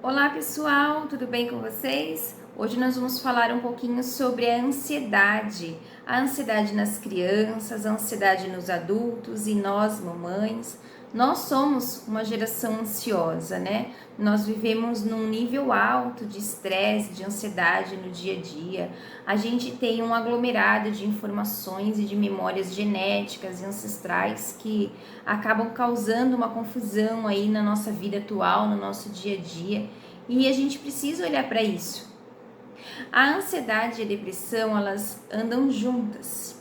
Olá pessoal, tudo bem com vocês? Hoje nós vamos falar um pouquinho sobre a ansiedade nas crianças, a ansiedade nos adultos e nós, mamães. Nós somos uma geração ansiosa, né? Nós vivemos num nível alto de estresse, de ansiedade no dia a dia. A gente tem um aglomerado de informações e de memórias genéticas e ancestrais que acabam causando uma confusão aí na nossa vida atual, no nosso dia a dia. E a gente precisa olhar para isso. A ansiedade e a depressão, elas andam juntas.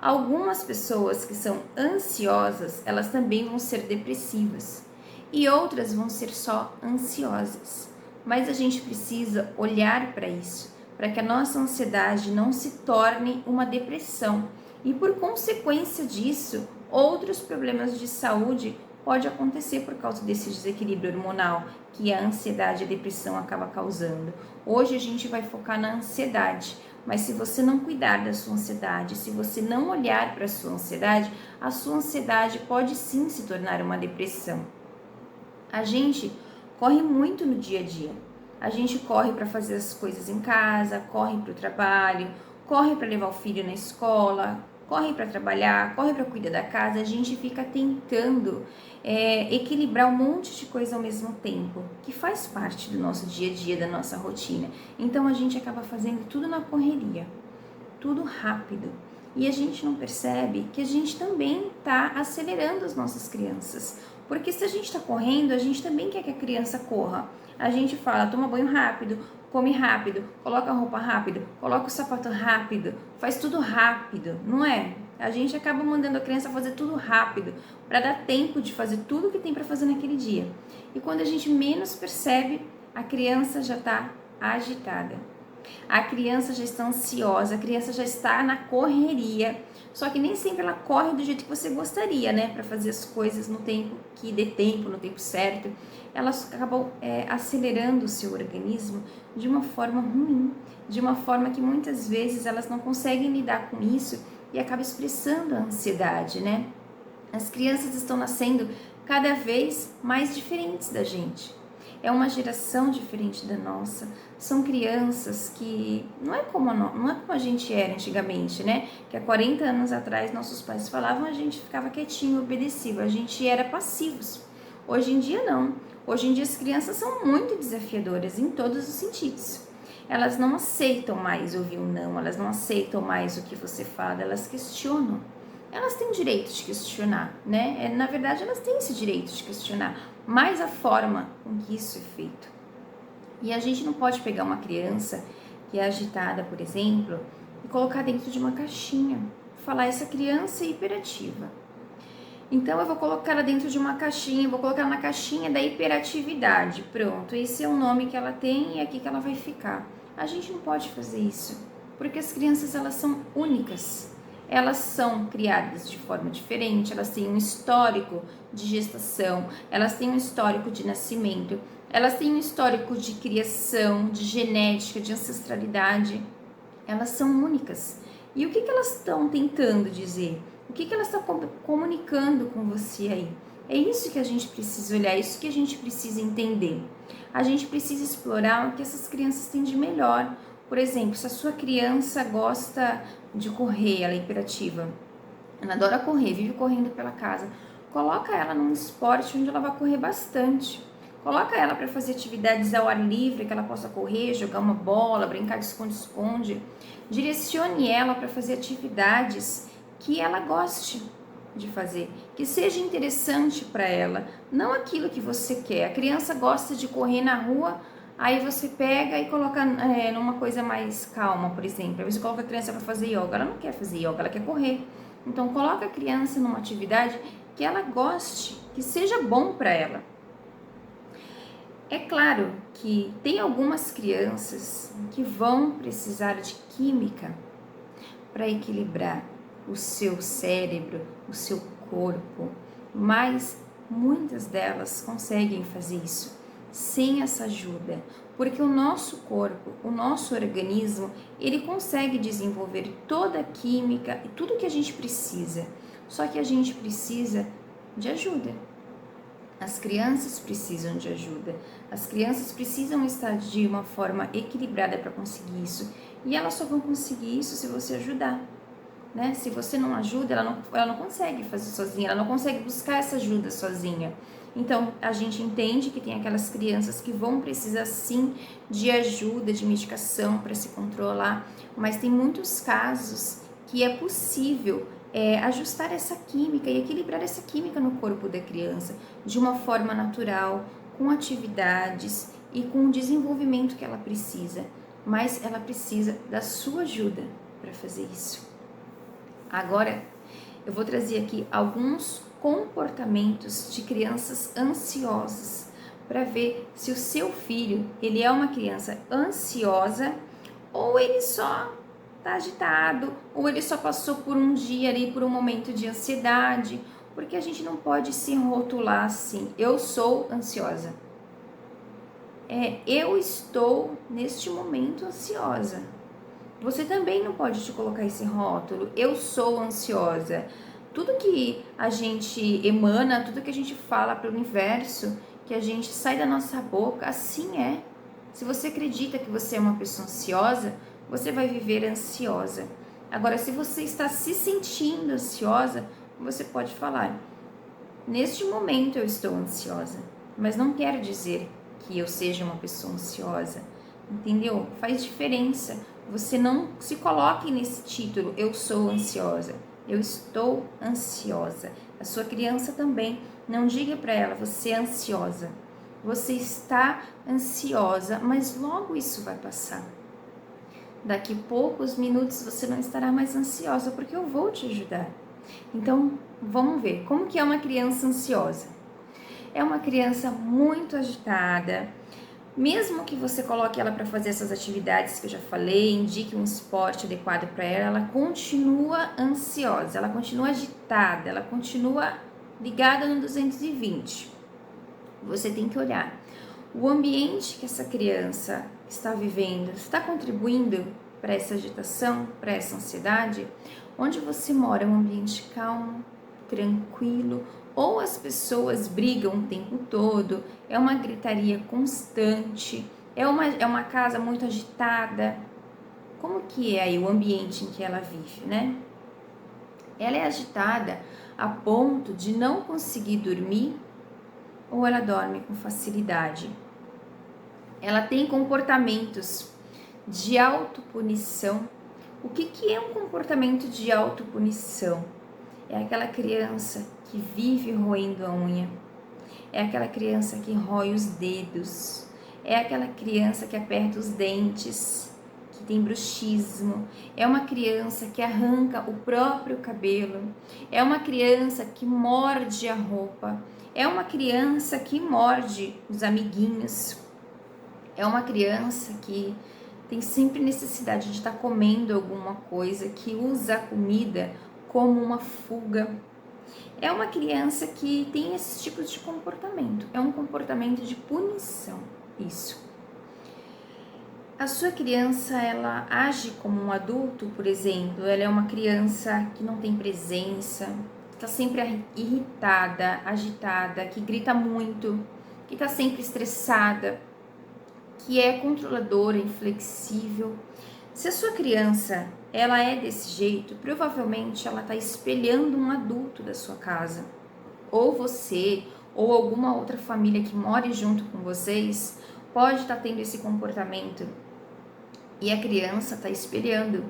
Algumas pessoas que são ansiosas, elas também vão ser depressivas. E outras vão ser só ansiosas. Mas a gente precisa olhar para isso, para que a nossa ansiedade não se torne uma depressão. E por consequência disso, outros problemas de saúde pode acontecer por causa desse desequilíbrio hormonal que a ansiedade e a depressão acaba causando. Hoje a gente vai focar na ansiedade, mas se você não cuidar da sua ansiedade, se você não olhar para a sua ansiedade pode sim se tornar uma depressão. A gente corre muito no dia a dia. A gente corre para fazer as coisas em casa, corre para o trabalho, corre para levar o filho na escola, corre para trabalhar, corre para cuidar da casa. A gente fica tentando equilibrar um monte de coisa ao mesmo tempo, que faz parte do nosso dia a dia, da nossa rotina. Então a gente acaba fazendo tudo na correria, tudo rápido. E a gente não percebe que a gente também está acelerando as nossas crianças. Porque se a gente está correndo, a gente também quer que a criança corra. A gente fala, toma banho rápido, come rápido, coloca a roupa rápido, coloca o sapato rápido, faz tudo rápido, não é? A gente acaba mandando a criança fazer tudo rápido, para dar tempo de fazer tudo o que tem para fazer naquele dia. E quando a gente menos percebe, a criança já está agitada. A criança já está ansiosa, a criança já está na correria. Só que nem sempre ela corre do jeito que você gostaria, né? Para fazer as coisas no tempo que dê tempo, no tempo certo. Elas acabam acelerando o seu organismo de uma forma ruim, de uma forma que muitas vezes elas não conseguem lidar com isso e acaba expressando a ansiedade, né? As crianças estão nascendo cada vez mais diferentes da gente. É uma geração diferente da nossa. São crianças que não é como a gente era antigamente, né? Que há 40 anos atrás nossos pais falavam, a gente ficava quietinho, obedecia, a gente era passivos. Hoje em dia não. Hoje em dia as crianças são muito desafiadoras em todos os sentidos. Elas não aceitam mais ouvir um não, elas não aceitam mais o que você fala, elas questionam. Elas têm direito de questionar, né? Na verdade, elas têm esse direito de questionar, mas a forma com que isso é feito. E a gente não pode pegar uma criança que é agitada, por exemplo, e colocar dentro de uma caixinha. Falar, essa criança é hiperativa. Então, eu vou colocar ela dentro de uma caixinha, vou colocar na caixinha da hiperatividade. Pronto, esse é o nome que ela tem e é aqui que ela vai ficar. A gente não pode fazer isso, porque as crianças, elas são únicas. Elas são criadas de forma diferente, elas têm um histórico de gestação, elas têm um histórico de nascimento, elas têm um histórico de criação, de genética, de ancestralidade. Elas são únicas. E o que elas estão tentando dizer? O que elas estão comunicando com você aí? É isso que a gente precisa olhar, é isso que a gente precisa entender. A gente precisa explorar o que essas crianças têm de melhor. Por exemplo, se a sua criança gosta de correr, ela é hiperativa, ela adora correr, vive correndo pela casa, coloca ela num esporte onde ela vai correr bastante. Coloca ela para fazer atividades ao ar livre, que ela possa correr, jogar uma bola, brincar de esconde-esconde. Direcione ela para fazer atividades que ela goste de fazer, que seja interessante para ela, não aquilo que você quer. A criança gosta de correr na rua, aí você pega e coloca numa coisa mais calma, por exemplo. Aí você coloca a criança para fazer yoga, ela não quer fazer yoga, ela quer correr. Então coloca a criança numa atividade que ela goste, que seja bom para ela. É claro que tem algumas crianças que vão precisar de química para equilibrar o seu cérebro, o seu corpo, mas muitas delas conseguem fazer isso sem essa ajuda, porque o nosso corpo, o nosso organismo, ele consegue desenvolver toda a química e tudo que a gente precisa, só que a gente precisa de ajuda. As crianças precisam de ajuda, as crianças precisam estar de uma forma equilibrada para conseguir isso, e elas só vão conseguir isso se você ajudar, né? Se você não ajuda, ela não consegue fazer sozinha, ela não consegue buscar essa ajuda sozinha. Então, a gente entende que tem aquelas crianças que vão precisar sim de ajuda, de medicação para se controlar, mas tem muitos casos que é possível ajustar essa química e equilibrar essa química no corpo da criança de uma forma natural, com atividades e com o desenvolvimento que ela precisa. Mas ela precisa da sua ajuda para fazer isso. Agora, eu vou trazer aqui alguns comportamentos de crianças ansiosas para ver se o seu filho, ele é uma criança ansiosa ou ele só está agitado, ou ele só passou por um dia ali, por um momento de ansiedade, porque a gente não pode se rotular assim, eu sou ansiosa. Eu estou neste momento ansiosa. Você também não pode te colocar esse rótulo, eu sou ansiosa. Tudo que a gente emana, tudo que a gente fala para o universo, que a gente sai da nossa boca, assim é. Se você acredita que você é uma pessoa ansiosa, você vai viver ansiosa. Agora, se você está se sentindo ansiosa, você pode falar: neste momento eu estou ansiosa, mas não quero dizer que eu seja uma pessoa ansiosa, entendeu? Faz diferença. Você não se coloque nesse título, eu sou ansiosa, eu estou ansiosa. A sua criança também, não diga para ela, você é ansiosa. Você está ansiosa, mas logo isso vai passar. Daqui a poucos minutos você não estará mais ansiosa, porque eu vou te ajudar. Então, vamos ver, como que é uma criança ansiosa? É uma criança muito agitada, mesmo que você coloque ela para fazer essas atividades que eu já falei, indique um esporte adequado para ela, ela continua ansiosa, ela continua agitada, ela continua ligada no 220. Você tem que olhar. O ambiente que essa criança está vivendo está contribuindo para essa agitação, para essa ansiedade? Onde você mora é um ambiente calmo, tranquilo, ou as pessoas brigam o tempo todo, é uma gritaria constante, é uma casa muito agitada? Como que é aí o ambiente em que ela vive, né? Ela é agitada a ponto de não conseguir dormir ou ela dorme com facilidade? Ela tem comportamentos de autopunição. O que é um comportamento de autopunição? É aquela criança que vive roendo a unha, é aquela criança que rói os dedos, é aquela criança que aperta os dentes, que tem bruxismo, é uma criança que arranca o próprio cabelo, é uma criança que morde a roupa, é uma criança que morde os amiguinhos, é uma criança que tem sempre necessidade de estar comendo alguma coisa, que usa a comida como uma fuga. É uma criança que tem esses tipos de comportamento. É um comportamento de punição, isso. A sua criança, ela age como um adulto, por exemplo. Ela é uma criança que não tem presença, está sempre irritada, agitada, que grita muito, que está sempre estressada, que é controladora, inflexível. Se a sua criança ela é desse jeito, provavelmente ela está espelhando um adulto da sua casa. Ou você, ou alguma outra família que more junto com vocês, pode estar tendo esse comportamento. E a criança está espelhando.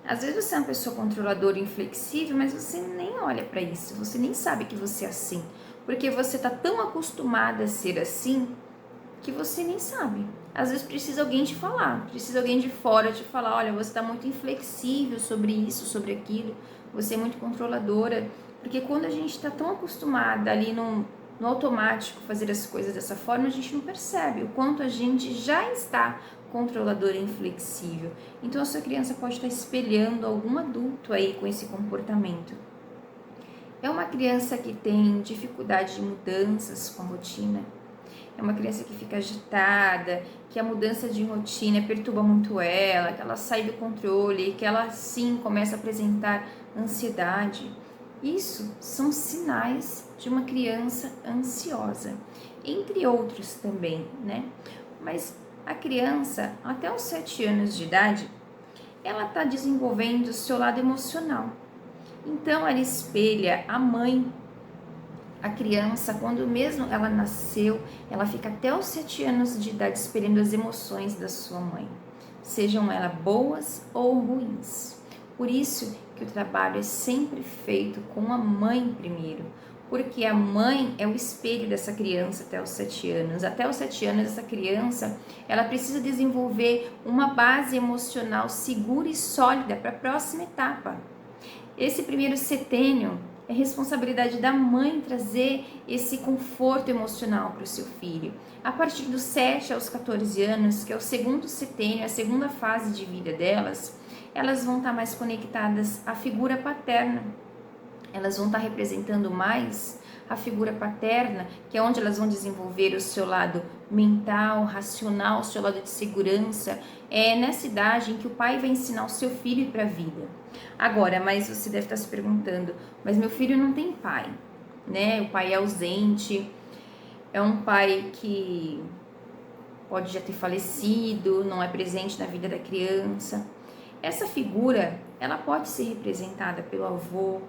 Às vezes você é uma pessoa controladora e inflexível, mas você nem olha para isso, você nem sabe que você é assim. Porque você está tão acostumada a ser assim, que você nem sabe. Às vezes precisa alguém te falar, precisa alguém de fora te falar: olha, você está muito inflexível sobre isso, sobre aquilo, você é muito controladora. Porque quando a gente está tão acostumada ali no automático fazer as coisas dessa forma, a gente não percebe o quanto a gente já está controladora e inflexível. Então a sua criança pode estar espelhando algum adulto aí com esse comportamento. É uma criança que tem dificuldade de mudanças com a rotina. É uma criança que fica agitada, que a mudança de rotina perturba muito ela, que ela sai do controle, que ela sim começa a apresentar ansiedade. Isso são sinais de uma criança ansiosa, entre outros também, né? Mas a criança, até os 7 anos de idade, ela está desenvolvendo o seu lado emocional. Então, ela espelha a mãe. A criança, quando mesmo ela nasceu, ela fica até os 7 anos de idade espelhando as emoções da sua mãe, sejam elas boas ou ruins. Por isso que o trabalho é sempre feito com a mãe primeiro, porque a mãe é o espelho dessa criança até os 7 anos. Até os 7 anos, essa criança, ela precisa desenvolver uma base emocional segura e sólida para a próxima etapa. Esse primeiro setênio é responsabilidade da mãe trazer esse conforto emocional para o seu filho. A partir dos 7 aos 14 anos, que é o segundo setênio, a segunda fase de vida delas, elas vão estar mais conectadas à figura paterna. Elas vão estar representando mais a figura paterna, que é onde elas vão desenvolver o seu lado mental, racional, o seu lado de segurança. É nessa idade em que o pai vai ensinar o seu filho para a vida. Agora, mas você deve estar se perguntando, mas meu filho não tem pai, né? O pai é ausente, é um pai que pode já ter falecido, não é presente na vida da criança. Essa figura, ela pode ser representada pelo avô,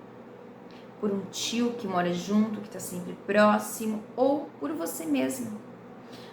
por um tio que mora junto, que está sempre próximo, ou por você mesmo.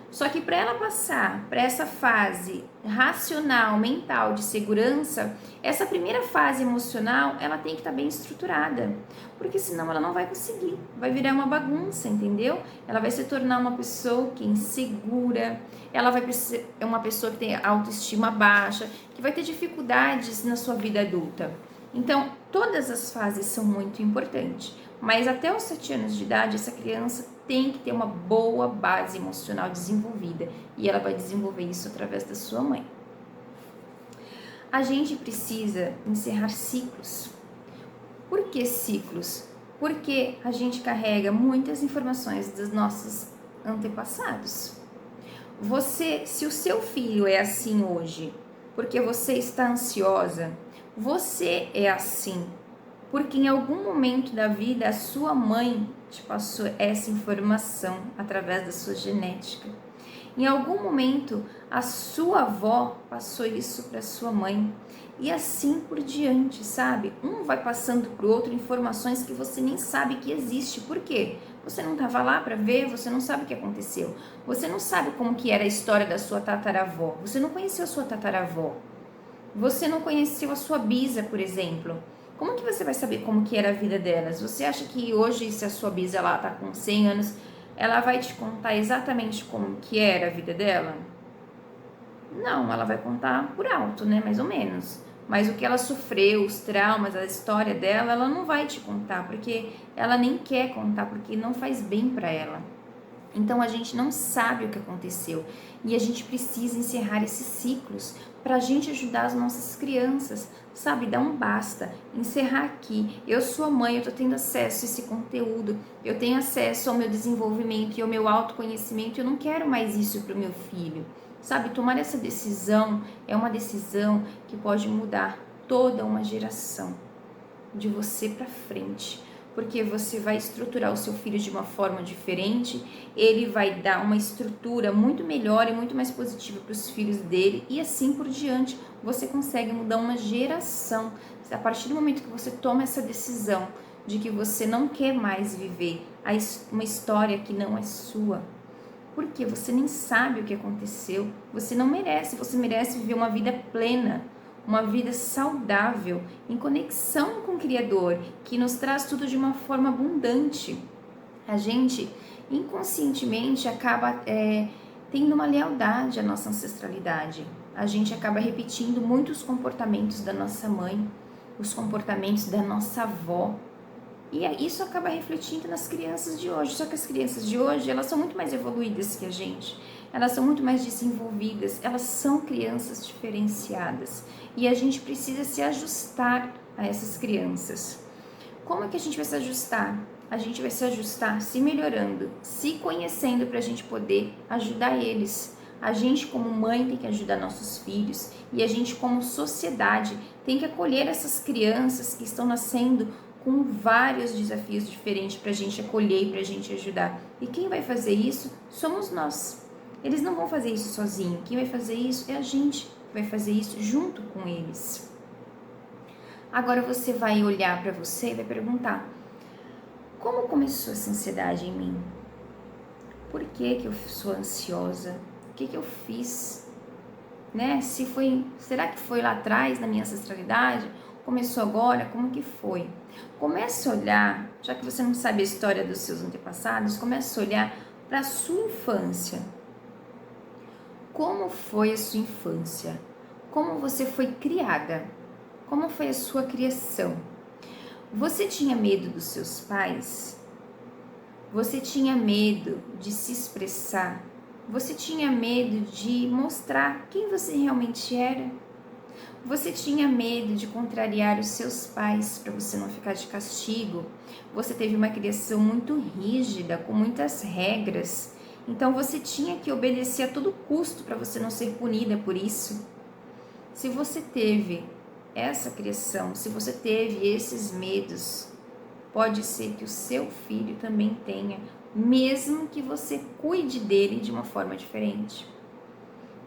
Só que para ela passar para essa fase racional, mental, de segurança, essa primeira fase emocional, ela tem que estar bem estruturada, porque senão ela não vai conseguir, vai virar uma bagunça, entendeu? Ela vai se tornar uma pessoa que é insegura, ela vai ser uma pessoa que tem autoestima baixa, que vai ter dificuldades na sua vida adulta. Então, todas as fases são muito importantes, mas até os 7 anos de idade, essa criança tem que ter uma boa base emocional desenvolvida e ela vai desenvolver isso através da sua mãe. A gente precisa encerrar ciclos. Por que ciclos? Porque a gente carrega muitas informações dos nossos antepassados. Se o seu filho é assim hoje, porque você está ansiosa, você é assim, porque em algum momento da vida a sua mãe te passou essa informação através da sua genética. Em algum momento a sua avó passou isso para sua mãe e assim por diante, sabe? Um vai passando para o outro informações que você nem sabe que existe. Por quê? Você não estava lá para ver, você não sabe o que aconteceu. Você não sabe como que era a história da sua tataravó. Você não conheceu a sua tataravó. Você não conheceu a sua bisa, por exemplo. Como que você vai saber como que era a vida delas? Você acha que hoje, se a sua bisa ela tá com 100 anos, ela vai te contar exatamente como que era a vida dela? Não, ela vai contar por alto, né? Mais ou menos. Mas o que ela sofreu, os traumas, a história dela, ela não vai te contar, porque ela nem quer contar, porque não faz bem para ela. Então a gente não sabe o que aconteceu e a gente precisa encerrar esses ciclos para a gente ajudar as nossas crianças, sabe? Dar um basta, encerrar aqui. Eu sou a mãe, eu estou tendo acesso a esse conteúdo, eu tenho acesso ao meu desenvolvimento e ao meu autoconhecimento, eu não quero mais isso para o meu filho, sabe? Tomar essa decisão é uma decisão que pode mudar toda uma geração, de você para frente. Porque você vai estruturar o seu filho de uma forma diferente, ele vai dar uma estrutura muito melhor e muito mais positiva para os filhos dele e assim por diante. Você consegue mudar uma geração. A partir do momento que você toma essa decisão de que você não quer mais viver uma história que não é sua, porque você nem sabe o que aconteceu, você não merece, você merece viver uma vida plena, uma vida saudável, em conexão com o Criador, que nos traz tudo de uma forma abundante. A gente, inconscientemente, acaba tendo uma lealdade à nossa ancestralidade. A gente acaba repetindo muitos comportamentos da nossa mãe, os comportamentos da nossa avó. E isso acaba refletindo nas crianças de hoje. Só que as crianças de hoje, elas são muito mais evoluídas que a gente. Elas são muito mais desenvolvidas. Elas são crianças diferenciadas. E a gente precisa se ajustar a essas crianças. Como é que a gente vai se ajustar? A gente vai se ajustar se melhorando, se conhecendo para a gente poder ajudar eles. A gente como mãe tem que ajudar nossos filhos e a gente como sociedade tem que acolher essas crianças que estão nascendo com vários desafios diferentes para a gente acolher e para a gente ajudar. E quem vai fazer isso somos nós. Eles não vão fazer isso sozinho. Quem vai fazer isso é a gente que vai fazer isso junto com eles. Agora você vai olhar para você e vai perguntar: como começou essa ansiedade em mim? Por que eu sou ansiosa? O que eu fiz? Né? Será que foi lá atrás na minha ancestralidade? Começou agora? Como que foi? Comece a olhar, já que você não sabe a história dos seus antepassados, comece a olhar para a sua infância. Como foi a sua infância? Como você foi criada? Como foi a sua criação? Você tinha medo dos seus pais? Você tinha medo de se expressar? Você tinha medo de mostrar quem você realmente era? Você tinha medo de contrariar os seus pais para você não ficar de castigo? Você teve uma criação muito rígida, com muitas regras. Então você tinha que obedecer a todo custo para você não ser punida por isso. Se você teve essa criação, se você teve esses medos, pode ser que o seu filho também tenha, mesmo que você cuide dele de uma forma diferente.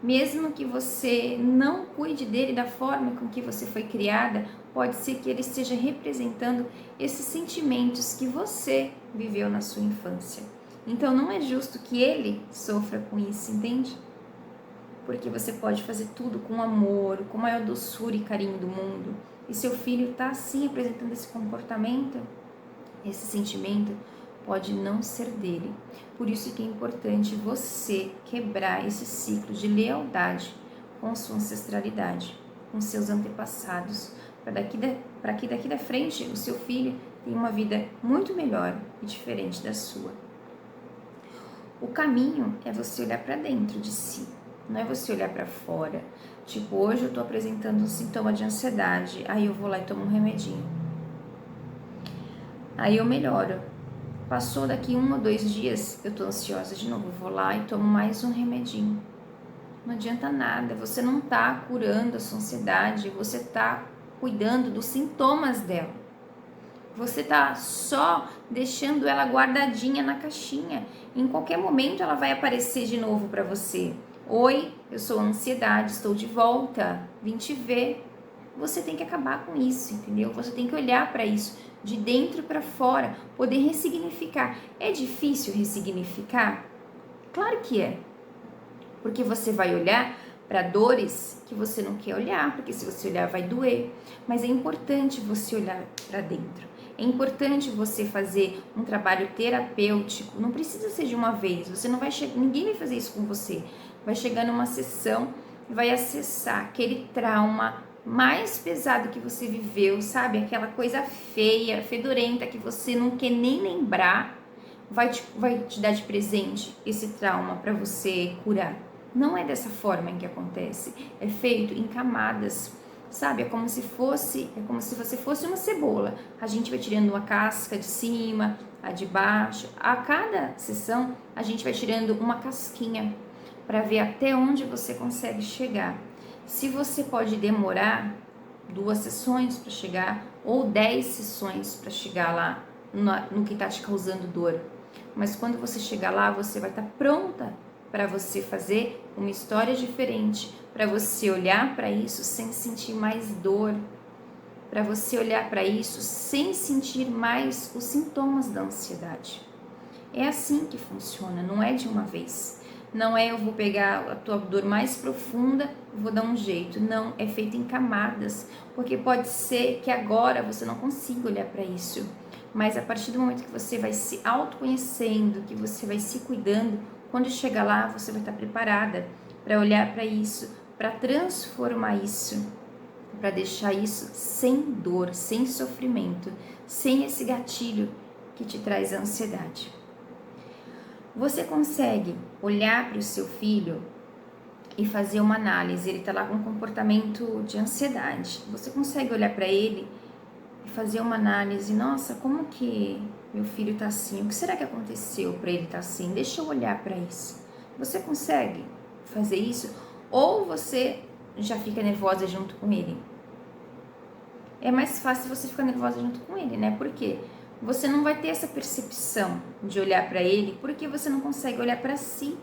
Mesmo que você não cuide dele da forma com que você foi criada, pode ser que ele esteja representando esses sentimentos que você viveu na sua infância. Então não é justo que ele sofra com isso, entende? Porque você pode fazer tudo com amor, com a maior doçura e carinho do mundo. E seu filho está assim apresentando esse comportamento, esse sentimento pode não ser dele. Por isso que é importante você quebrar esse ciclo de lealdade com sua ancestralidade, com seus antepassados, para que daqui da frente o seu filho tenha uma vida muito melhor e diferente da sua. O caminho é você olhar para dentro de si, não é você olhar para fora. Tipo, hoje eu tô apresentando um sintoma de ansiedade, aí eu vou lá e tomo um remedinho. Aí eu melhoro. Passou daqui 1 ou 2 dias, eu tô ansiosa de novo, eu vou lá e tomo mais um remedinho. Não adianta nada, você não tá curando a sua ansiedade, você tá cuidando dos sintomas dela. Você tá só deixando ela guardadinha na caixinha. Em qualquer momento ela vai aparecer de novo para você. Oi, eu sou a ansiedade, estou de volta, vim te ver. Você tem que acabar com isso, entendeu? Você tem que olhar para isso de dentro para fora, poder ressignificar. É difícil ressignificar? Claro que é. Porque você vai olhar para dores que você não quer olhar, porque se você olhar vai doer. Mas é importante você olhar para dentro. É importante você fazer um trabalho terapêutico. Não precisa ser de uma vez. Você não vai ninguém vai fazer isso com você. Vai chegar numa sessão e vai acessar aquele trauma mais pesado que você viveu, sabe? Aquela coisa feia, fedorenta que você não quer nem lembrar. Vai te dar de presente esse trauma para você curar. Não é dessa forma em que acontece. É feito em camadas, sabe? É como se você fosse uma cebola. A gente vai tirando uma casca de cima, a de baixo. A cada sessão, a gente vai tirando uma casquinha para ver até onde você consegue chegar. Se você pode demorar 2 sessões para chegar ou 10 sessões para chegar lá no que está te causando dor. Mas quando você chegar lá, você vai estar pronta para você fazer uma história diferente, para você olhar para isso sem sentir mais dor, para você olhar para isso sem sentir mais os sintomas da ansiedade. É assim que funciona, não é de uma vez. Não é eu vou pegar a tua dor mais profunda e vou dar um jeito. Não, é feito em camadas, porque pode ser que agora você não consiga olhar para isso. Mas a partir do momento que você vai se autoconhecendo, que você vai se cuidando, quando chegar lá você vai estar preparada para olhar para isso, para transformar isso, para deixar isso sem dor, sem sofrimento, sem esse gatilho que te traz a ansiedade. Você consegue olhar para o seu filho e fazer uma análise, ele está lá com um comportamento de ansiedade. Você consegue olhar para ele e fazer uma análise, nossa, como que meu filho está assim? O que será que aconteceu para ele estar assim? Deixa eu olhar para isso. Você consegue fazer isso? Ou você já fica nervosa junto com ele? é mais fácil você ficar nervosa junto com ele, né? Por quê? Você não vai ter essa percepção de olhar para ele porque você não consegue olhar para si,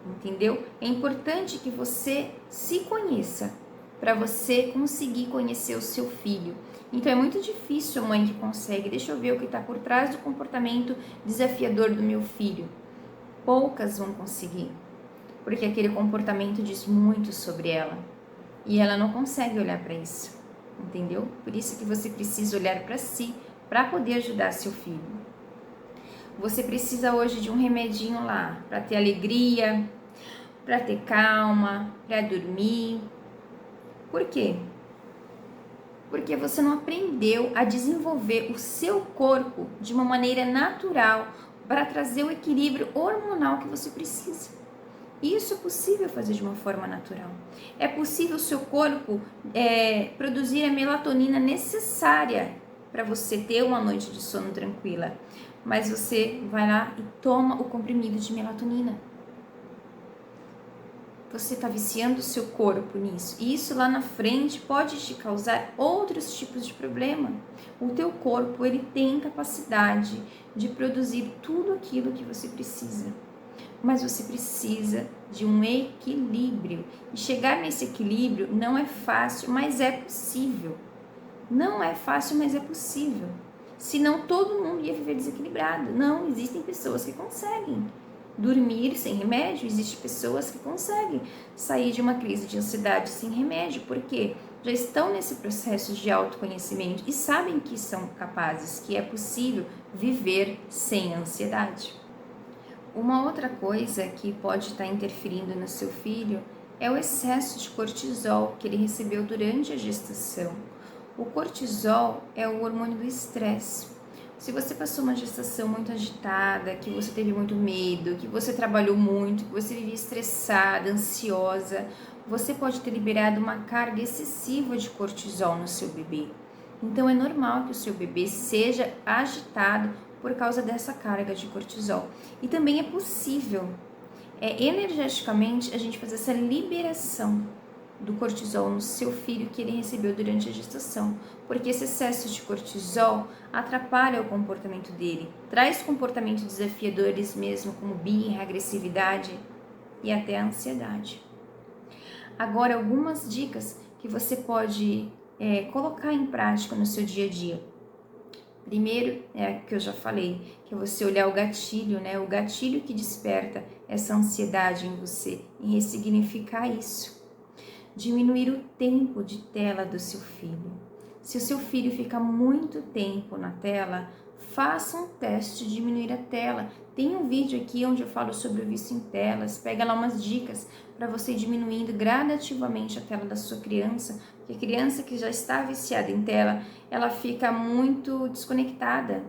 entendeu? É importante que você se conheça para você conseguir conhecer o seu filho. Então é muito difícil a mãe que consegue, deixa eu ver o que está por trás do comportamento desafiador do meu filho. Poucas vão conseguir, porque aquele comportamento diz muito sobre ela e ela não consegue olhar para isso, entendeu? Por isso que você precisa olhar para si para poder ajudar seu filho. Você precisa hoje de um remedinho lá para ter alegria, para ter calma, para dormir. Por quê? Porque você não aprendeu a desenvolver o seu corpo de uma maneira natural para trazer o equilíbrio hormonal que você precisa. Isso é possível fazer de uma forma natural. É possível o seu corpo produzir a melatonina necessária para você ter uma noite de sono tranquila. Mas você vai lá e toma o comprimido de melatonina. Você está viciando o seu corpo nisso. E isso lá na frente pode te causar outros tipos de problema. O teu corpo, ele tem capacidade de produzir tudo aquilo que você precisa. Mas você precisa de um equilíbrio. E chegar nesse equilíbrio não é fácil, mas é possível. Não é fácil, mas é possível. Senão todo mundo ia viver desequilibrado. Não, existem pessoas que conseguem dormir sem remédio, existem pessoas que conseguem sair de uma crise de ansiedade sem remédio, porque já estão nesse processo de autoconhecimento e sabem que são capazes, que é possível viver sem ansiedade. Uma outra coisa que pode estar interferindo no seu filho é o excesso de cortisol que ele recebeu durante a gestação. O cortisol é o hormônio do estresse. Se você passou uma gestação muito agitada, que você teve muito medo, que você trabalhou muito, que você vivia estressada, ansiosa, você pode ter liberado uma carga excessiva de cortisol no seu bebê. Então é normal que o seu bebê seja agitado por causa dessa carga de cortisol. E também é possível, energeticamente, a gente fazer essa liberação do cortisol no seu filho que ele recebeu durante a gestação, porque esse excesso de cortisol atrapalha o comportamento dele, traz comportamentos desafiadores mesmo, como birra, agressividade e até a ansiedade. Agora, algumas dicas que você pode colocar em prática no seu dia a dia. Primeiro, é o que eu já falei, que é você olhar o gatilho, né? O gatilho que desperta essa ansiedade em você, e ressignificar isso. Diminuir o tempo de tela do seu filho. Se o seu filho fica muito tempo na tela, faça um teste de diminuir a tela. Tem um vídeo aqui onde eu falo sobre o vício em telas, pega lá umas dicas para você ir diminuindo gradativamente a tela da sua criança, porque a criança que já está viciada em tela, ela fica muito desconectada,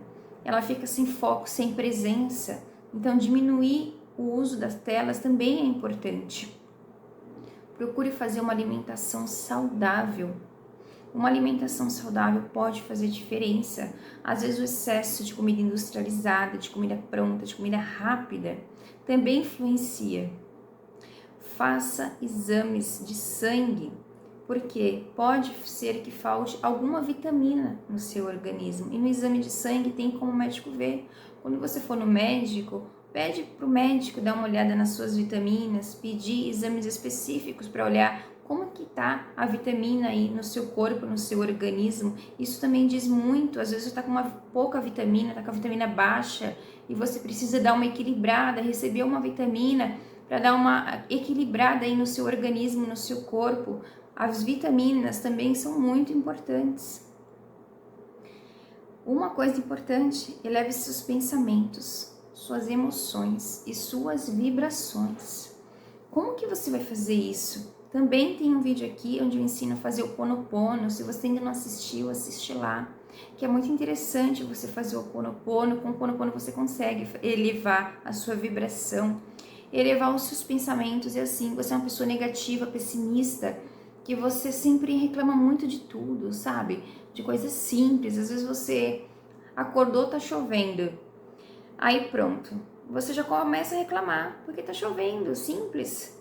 ela fica sem foco, sem presença. Então diminuir o uso das telas também é importante. Procure fazer uma alimentação saudável. Uma alimentação saudável pode fazer diferença. Às vezes o excesso de comida industrializada, de comida pronta, de comida rápida, também influencia. Faça exames de sangue, porque pode ser que falte alguma vitamina no seu organismo. E no exame de sangue tem como o médico ver. Quando você for no médico, pede para o médico dar uma olhada nas suas vitaminas, pedir exames específicos para olhar como que está a vitamina aí no seu corpo, no seu organismo. Isso também diz muito. Às vezes você está com uma pouca vitamina, está com a vitamina baixa e você precisa dar uma equilibrada, receber uma vitamina para dar uma equilibrada aí no seu organismo, no seu corpo. As vitaminas também são muito importantes. Uma coisa importante, eleve seus pensamentos, suas emoções e suas vibrações. Como que você vai fazer isso? Também tem um vídeo aqui onde eu ensino a fazer o Ho'oponopono. Se você ainda não assistiu, assiste lá. Que é muito interessante você fazer o Ho'oponopono. Com o Ho'oponopono você consegue elevar a sua vibração, elevar os seus pensamentos. E assim, você é uma pessoa negativa, pessimista, que você sempre reclama muito de tudo, sabe? De coisas simples. Às vezes você acordou, tá chovendo. Aí pronto, você já começa a reclamar porque tá chovendo, simples.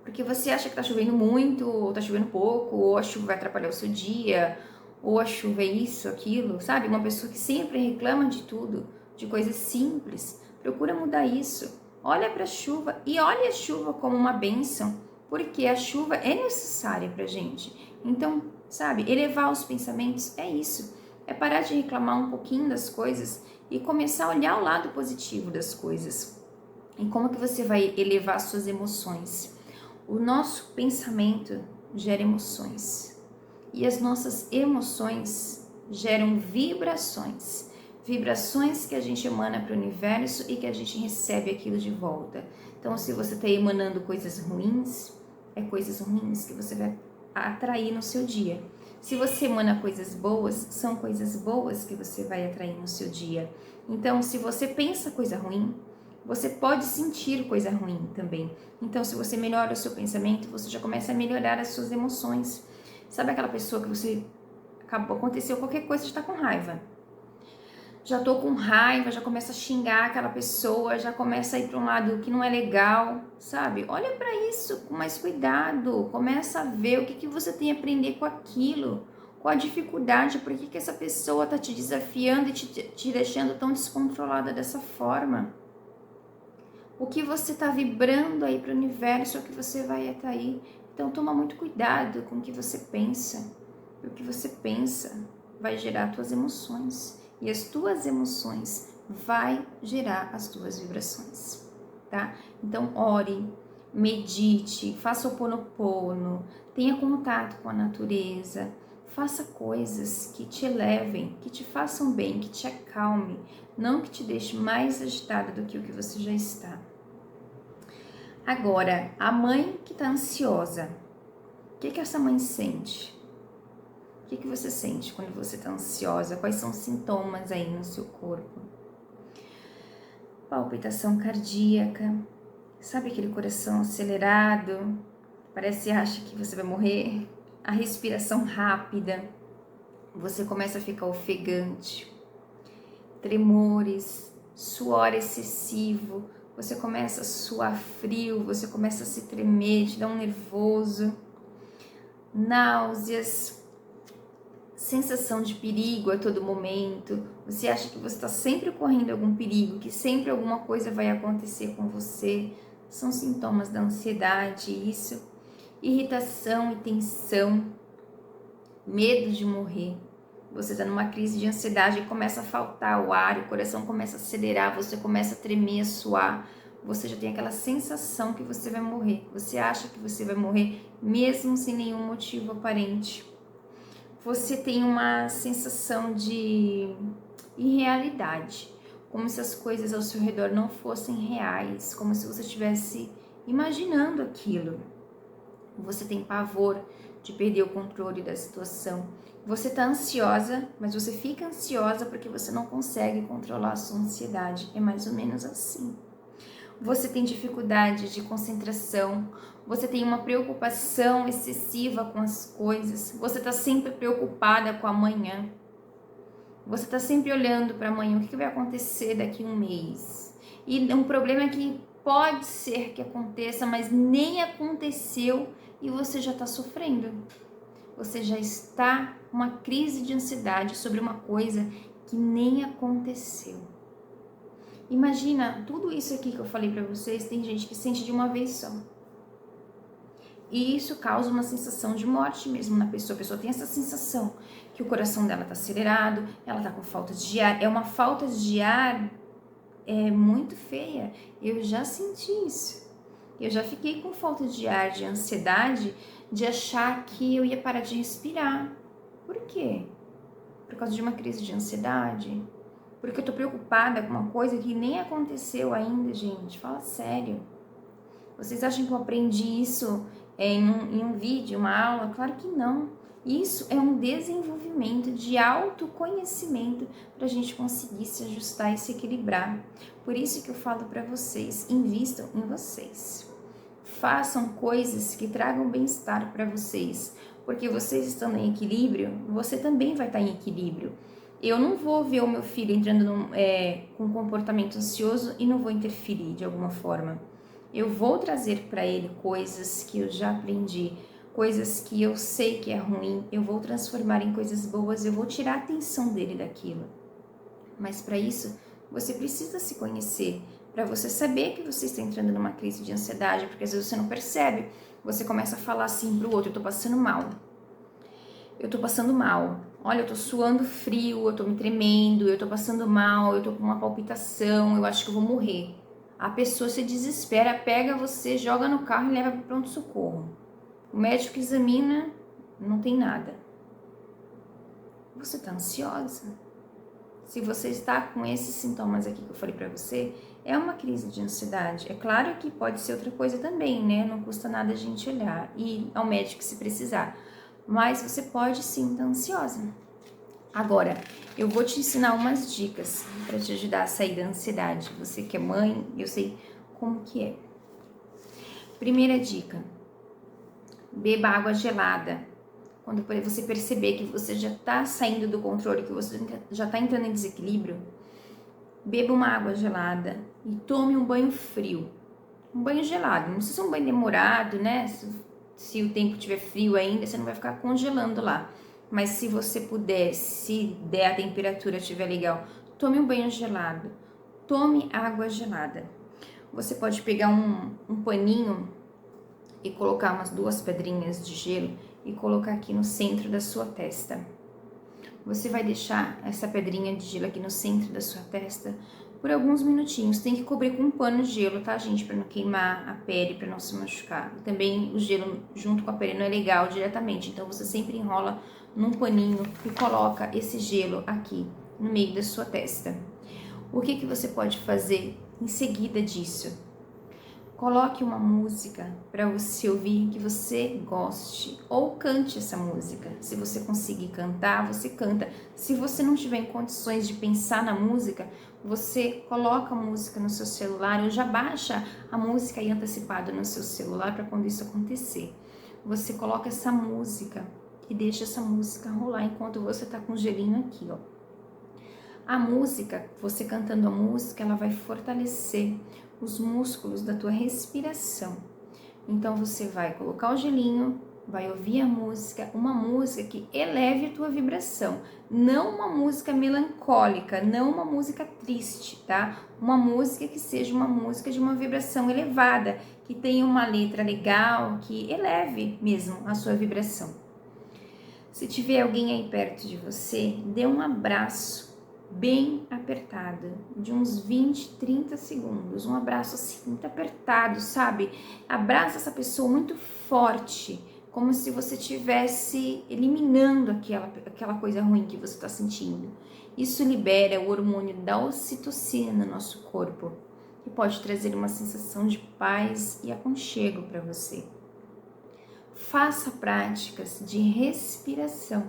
Porque você acha que tá chovendo muito, ou tá chovendo pouco, ou a chuva vai atrapalhar o seu dia, ou a chuva é isso, aquilo, sabe? Uma pessoa que sempre reclama de tudo, de coisas simples. Procura mudar isso. Olha para a chuva e olha a chuva como uma bênção, porque a chuva é necessária para gente. Então, sabe, elevar os pensamentos é isso. É parar de reclamar um pouquinho das coisas e começar a olhar o lado positivo das coisas. E como que você vai elevar suas emoções? O nosso pensamento gera emoções. E as nossas emoções geram vibrações. Vibrações que a gente emana para o universo e que a gente recebe aquilo de volta. Então, se você está emanando coisas ruins, é coisas ruins que você vai atrair no seu dia. Se você emana coisas boas, são coisas boas que você vai atrair no seu dia. Então, se você pensa coisa ruim, você pode sentir coisa ruim também. Então, se você melhora o seu pensamento, você já começa a melhorar as suas emoções. Sabe aquela pessoa que você aconteceu qualquer coisa, já tá com raiva. Já tô com raiva, já começa a xingar aquela pessoa, já começa a ir para um lado que não é legal, sabe? Olha para isso com mais cuidado, começa a ver o que você tem a aprender com aquilo, qual a dificuldade, por que essa pessoa tá te desafiando e te deixando tão descontrolada dessa forma. O que você tá vibrando aí para o universo é o que você vai atrair. Então toma muito cuidado com o que você pensa. E o que você pensa vai gerar tuas emoções. E as tuas emoções vai gerar as tuas vibrações, tá? Então ore, medite, faça o Ho'oponopono, tenha contato com a natureza, faça coisas que te elevem, que te façam bem, que te acalme, não que te deixe mais agitada do que o que você já está. Agora, a mãe que está ansiosa, o que essa mãe sente? O que você sente quando você está ansiosa? Quais são os sintomas aí no seu corpo? Palpitação cardíaca, sabe aquele coração acelerado? Parece que acha que você vai morrer. A respiração rápida, você começa a ficar ofegante, tremores, suor excessivo, você começa a suar frio, você começa a se tremer, te dá um nervoso, náuseas, sensação de perigo a todo momento, você acha que você está sempre correndo algum perigo, que sempre alguma coisa vai acontecer com você, são sintomas da ansiedade, isso, irritação e tensão, medo de morrer, você está numa crise de ansiedade e começa a faltar o ar, o coração começa a acelerar, você começa a tremer, a suar, você já tem aquela sensação que você vai morrer, você acha que você vai morrer mesmo sem nenhum motivo aparente. Você tem uma sensação de irrealidade, como se as coisas ao seu redor não fossem reais, como se você estivesse imaginando aquilo. Você tem pavor de perder o controle da situação. Você está ansiosa, mas você fica ansiosa porque você não consegue controlar a sua ansiedade. É mais ou menos assim. Você tem dificuldade de concentração, você tem uma preocupação excessiva com as coisas, você está sempre preocupada com amanhã, você está sempre olhando para amanhã, o que vai acontecer daqui a um mês. E um problema é que pode ser que aconteça, mas nem aconteceu e você já está sofrendo. Você já está com uma crise de ansiedade sobre uma coisa que nem aconteceu. Imagina, tudo isso aqui que eu falei pra vocês, tem gente que sente de uma vez só. E isso causa uma sensação de morte mesmo na pessoa. A pessoa tem essa sensação que o coração dela tá acelerado, ela tá com falta de ar. É uma falta de ar muito feia. Eu já senti isso. Eu já fiquei com falta de ar, de ansiedade, de achar que eu ia parar de respirar. Por quê? Por causa de uma crise de ansiedade? Porque eu tô preocupada com uma coisa que nem aconteceu ainda, gente. Fala sério. Vocês acham que eu aprendi isso em um vídeo, uma aula? Claro que não. Isso é um desenvolvimento de autoconhecimento para a gente conseguir se ajustar e se equilibrar. Por isso que eu falo para vocês, invistam em vocês. Façam coisas que tragam bem-estar para vocês. Porque vocês estando em equilíbrio, você também vai estar em equilíbrio. Eu não vou ver o meu filho entrando com um comportamento ansioso e não vou interferir de alguma forma. Eu vou trazer para ele coisas que eu já aprendi, coisas que eu sei que é ruim, eu vou transformar em coisas boas, eu vou tirar a atenção dele daquilo. Mas para isso, você precisa se conhecer, para você saber que você está entrando numa crise de ansiedade, porque às vezes você não percebe, você começa a falar assim pro outro, eu tô passando mal. Eu tô passando mal. Olha, eu tô suando frio, eu tô me tremendo, eu tô passando mal, eu tô com uma palpitação, eu acho que eu vou morrer. A pessoa se desespera, pega você, joga no carro e leva para pronto-socorro. O médico examina, não tem nada. Você tá ansiosa. Se você está com esses sintomas aqui que eu falei para você, é uma crise de ansiedade. É claro que pode ser outra coisa também, né? Não custa nada a gente olhar e ir ao médico se precisar. Mas você pode sim estar ansiosa. Agora, eu vou te ensinar umas dicas para te ajudar a sair da ansiedade. Você que é mãe, eu sei como que é. Primeira dica: beba água gelada. Quando você perceber que você já está saindo do controle, que você já está entrando em desequilíbrio, beba uma água gelada e tome um banho frio. Um banho gelado, não precisa ser um banho demorado, né? Se o tempo estiver frio ainda, você não vai ficar congelando lá. Mas se você puder, se der a temperatura estiver legal, tome um banho gelado. Tome água gelada. Você pode pegar um paninho e colocar umas 2 pedrinhas de gelo e colocar aqui no centro da sua testa. Você vai deixar essa pedrinha de gelo aqui no centro da sua testa por alguns minutinhos. Tem que cobrir com um pano de gelo, tá, gente? Para não queimar a pele, para não se machucar. Também o gelo junto com a pele não é legal diretamente, então você sempre enrola num paninho e coloca esse gelo aqui no meio da sua testa. O que você pode fazer em seguida disso? Coloque uma música para você ouvir que você goste ou cante essa música. Se você conseguir cantar, você canta. Se você não tiver em condições de pensar na música, você coloca a música no seu celular ou já baixa a música aí antecipada no seu celular para quando isso acontecer. Você coloca essa música e deixa essa música rolar enquanto você tá com o gelinho aqui, ó. A música, você cantando a música, ela vai fortalecer os músculos da tua respiração. Então você vai colocar o gelinho, vai ouvir a música, uma música que eleve a tua vibração, não uma música melancólica, não uma música triste, tá? Uma música que seja uma música de uma vibração elevada, que tenha uma letra legal, que eleve mesmo a sua vibração. Se tiver alguém aí perto de você, dê um abraço bem apertado, de uns 20, 30 segundos, um abraço assim, muito apertado, sabe? Abraça essa pessoa muito forte, como se você estivesse eliminando aquela coisa ruim que você está sentindo. Isso libera o hormônio da ocitocina no nosso corpo, que pode trazer uma sensação de paz e aconchego para você. Faça práticas de respiração.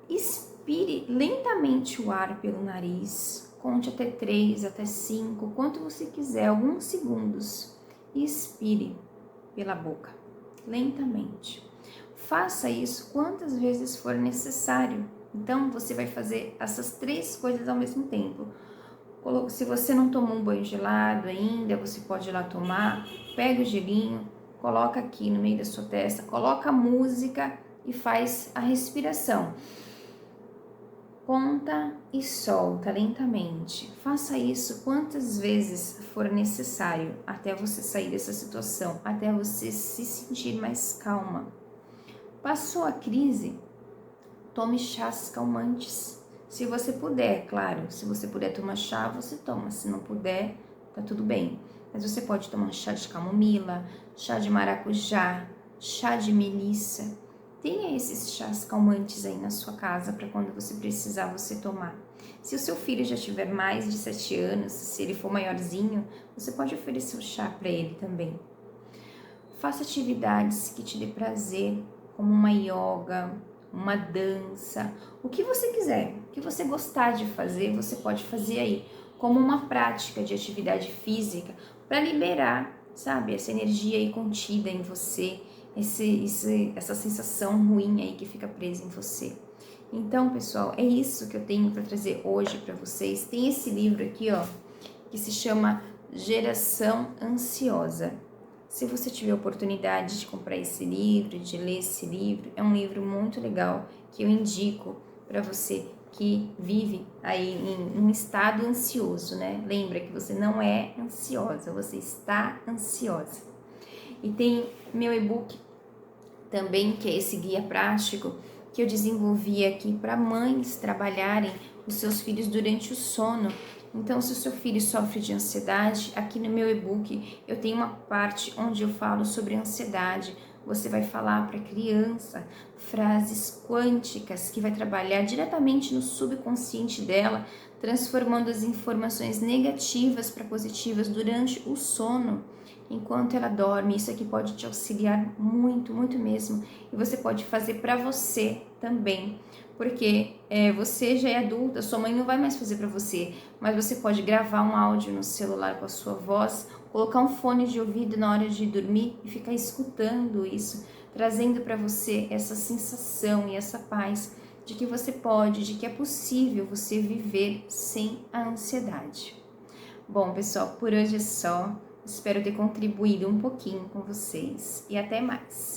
Inspire lentamente o ar pelo nariz, conte até 3, até 5, quanto você quiser, alguns segundos. E expire pela boca, lentamente. Faça isso quantas vezes for necessário. Então, você vai fazer essas 3 coisas ao mesmo tempo. Se você não tomou um banho gelado ainda, você pode ir lá tomar, pega o gelinho, coloca aqui no meio da sua testa, coloca a música e faz a respiração. Conta e solta lentamente. Faça isso quantas vezes for necessário até você sair dessa situação, até você se sentir mais calma. Passou a crise? Tome chás calmantes. Se você puder, claro, se você puder tomar chá, você toma. Se não puder, tá tudo bem. Mas você pode tomar chá de camomila, chá de maracujá, chá de melissa. Tenha esses chás calmantes aí na sua casa para quando você precisar você tomar. Se o seu filho já tiver mais de 7 anos, se ele for maiorzinho, você pode oferecer o chá para ele também. Faça atividades que te dê prazer, como uma yoga, uma dança, o que você quiser, o que você gostar de fazer, você pode fazer aí, como uma prática de atividade física para liberar, sabe, essa energia aí contida em você, essa sensação ruim aí que fica presa em você. Então, pessoal, é isso que eu tenho para trazer hoje para vocês. Tem esse livro aqui, ó, que se chama Geração Ansiosa. Se você tiver oportunidade de comprar esse livro, de ler esse livro, é um livro muito legal que eu indico para você que vive aí em um estado ansioso, né? Lembra que você não é ansiosa, você está ansiosa. E tem meu e-book também, que é esse guia prático que eu desenvolvi aqui para mães trabalharem os seus filhos durante o sono. Então, se o seu filho sofre de ansiedade, aqui no meu e-book eu tenho uma parte onde eu falo sobre ansiedade. Você vai falar para a criança frases quânticas que vai trabalhar diretamente no subconsciente dela, transformando as informações negativas para positivas durante o sono, enquanto ela dorme. Isso aqui pode te auxiliar muito, muito mesmo. E você pode fazer para você também, porque você já é adulta, sua mãe não vai mais fazer para você, mas você pode gravar um áudio no celular com a sua voz, colocar um fone de ouvido na hora de dormir e ficar escutando isso, trazendo para você essa sensação e essa paz de que você pode, de que é possível você viver sem a ansiedade. Bom, pessoal, por hoje é só. Espero ter contribuído um pouquinho com vocês e até mais.